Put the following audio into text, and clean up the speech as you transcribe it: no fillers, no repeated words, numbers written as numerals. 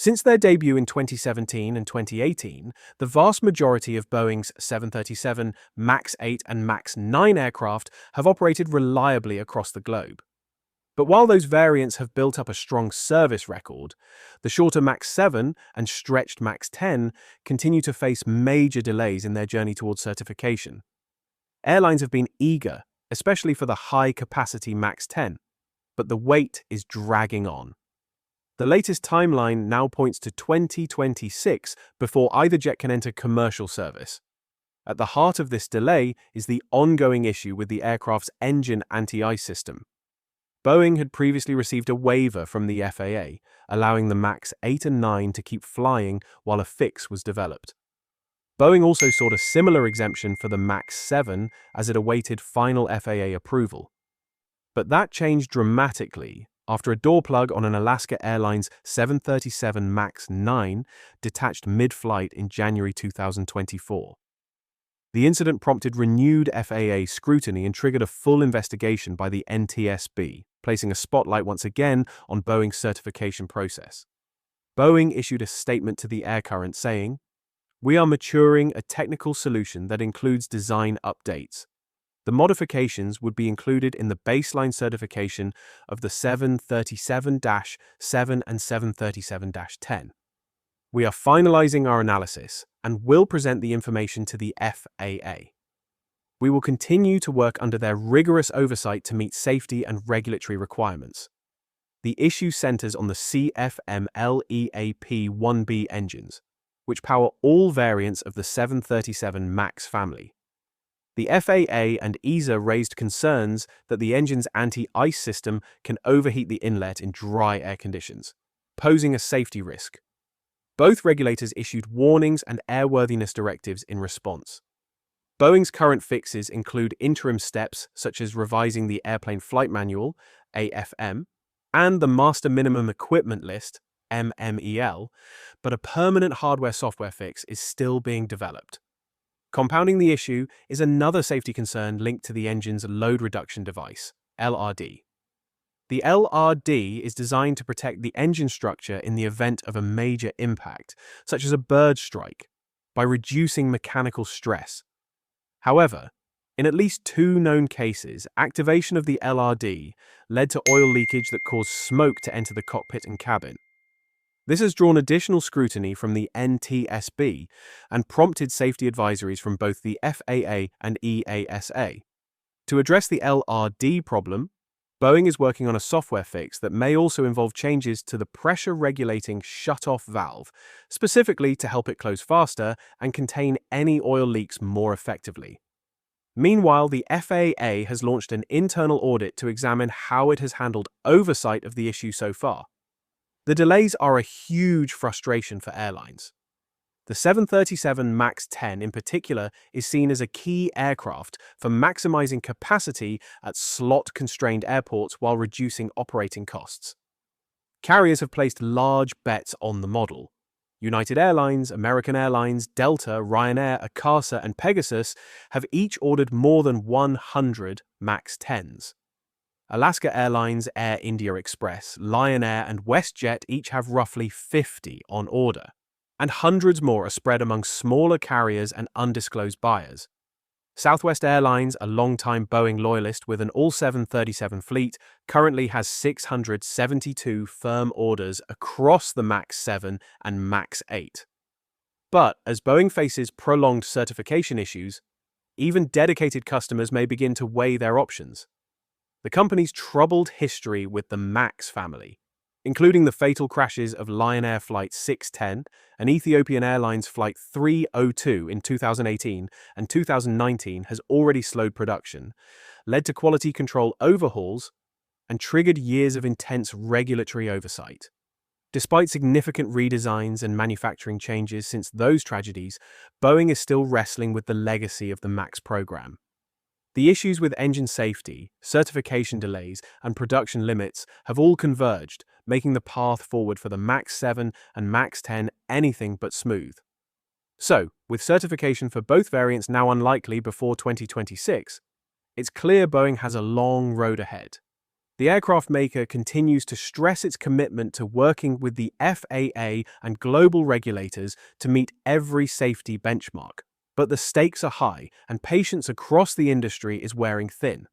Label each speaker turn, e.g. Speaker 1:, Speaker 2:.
Speaker 1: Since their debut in 2017 and 2018, the vast majority of Boeing's 737, MAX 8 and MAX 9 aircraft have operated reliably across the globe. But while those variants have built up a strong service record, the shorter MAX 7 and stretched MAX 10 continue to face major delays in their journey towards certification. Airlines have been eager, especially for the high-capacity MAX 10, but the wait is dragging on. The latest timeline now points to 2026 before either jet can enter commercial service. At the heart of this delay is the ongoing issue with the aircraft's engine anti-ice system. Boeing had previously received a waiver from the FAA, allowing the MAX 8 and 9 to keep flying while a fix was developed. Boeing also sought a similar exemption for the MAX 7 as it awaited final FAA approval. But that changed dramatically after a door plug on an Alaska Airlines 737 MAX 9 detached mid-flight in January 2024. The incident prompted renewed FAA scrutiny and triggered a full investigation by the NTSB, placing a spotlight once again on Boeing's certification process. Boeing issued a statement to the Air Current saying, "We are maturing a technical solution that includes design updates. The modifications would be included in the baseline certification of the 737-7 and 737-10. We are finalizing our analysis and will present the information to the FAA. We will continue to work under their rigorous oversight to meet safety and regulatory requirements. The issue centers on the CFM LEAP-1B engines, which power all variants of the 737 MAX family. The FAA and EASA raised concerns that the engine's anti-ice system can overheat the inlet in dry air conditions, posing a safety risk. Both regulators issued warnings and airworthiness directives in response. Boeing's current fixes include interim steps such as revising the Airplane Flight Manual, AFM, and the Master Minimum Equipment List, MMEL, but a permanent hardware-software fix is still being developed. Compounding the issue is another safety concern linked to the engine's load reduction device, LRD. The LRD is designed to protect the engine structure in the event of a major impact, such as a bird strike, by reducing mechanical stress. However, in at least 2 known cases, activation of the LRD led to oil leakage that caused smoke to enter the cockpit and cabin. This has drawn additional scrutiny from the NTSB and prompted safety advisories from both the FAA and EASA. To address the LRD problem, Boeing is working on a software fix that may also involve changes to the pressure-regulating shut-off valve, specifically to help it close faster and contain any oil leaks more effectively. Meanwhile, the FAA has launched an internal audit to examine how it has handled oversight of the issue so far. The delays are a huge frustration for airlines. The 737 MAX 10 in particular is seen as a key aircraft for maximizing capacity at slot-constrained airports while reducing operating costs. Carriers have placed large bets on the model. United Airlines, American Airlines, Delta, Ryanair, Akasa, and Pegasus have each ordered more than 100 MAX 10s. Alaska Airlines, Air India Express, Lion Air, and WestJet each have roughly 50 on order, and hundreds more are spread among smaller carriers and undisclosed buyers. Southwest Airlines, a longtime Boeing loyalist with an all-737 fleet, currently has 672 firm orders across the MAX 7 and MAX 8. But as Boeing faces prolonged certification issues, even dedicated customers may begin to weigh their options. The company's troubled history with the MAX family, including the fatal crashes of Lion Air Flight 610 and Ethiopian Airlines Flight 302 in 2018 and 2019, has already slowed production, led to quality control overhauls, and triggered years of intense regulatory oversight. Despite significant redesigns and manufacturing changes since those tragedies, Boeing is still wrestling with the legacy of the MAX program. The issues with engine safety, certification delays, and production limits have all converged, making the path forward for the MAX 7 and MAX 10 anything but smooth. So, with certification for both variants now unlikely before 2026, it's clear Boeing has a long road ahead. The aircraft maker continues to stress its commitment to working with the FAA and global regulators to meet every safety benchmark. But the stakes are high, and patience across the industry is wearing thin.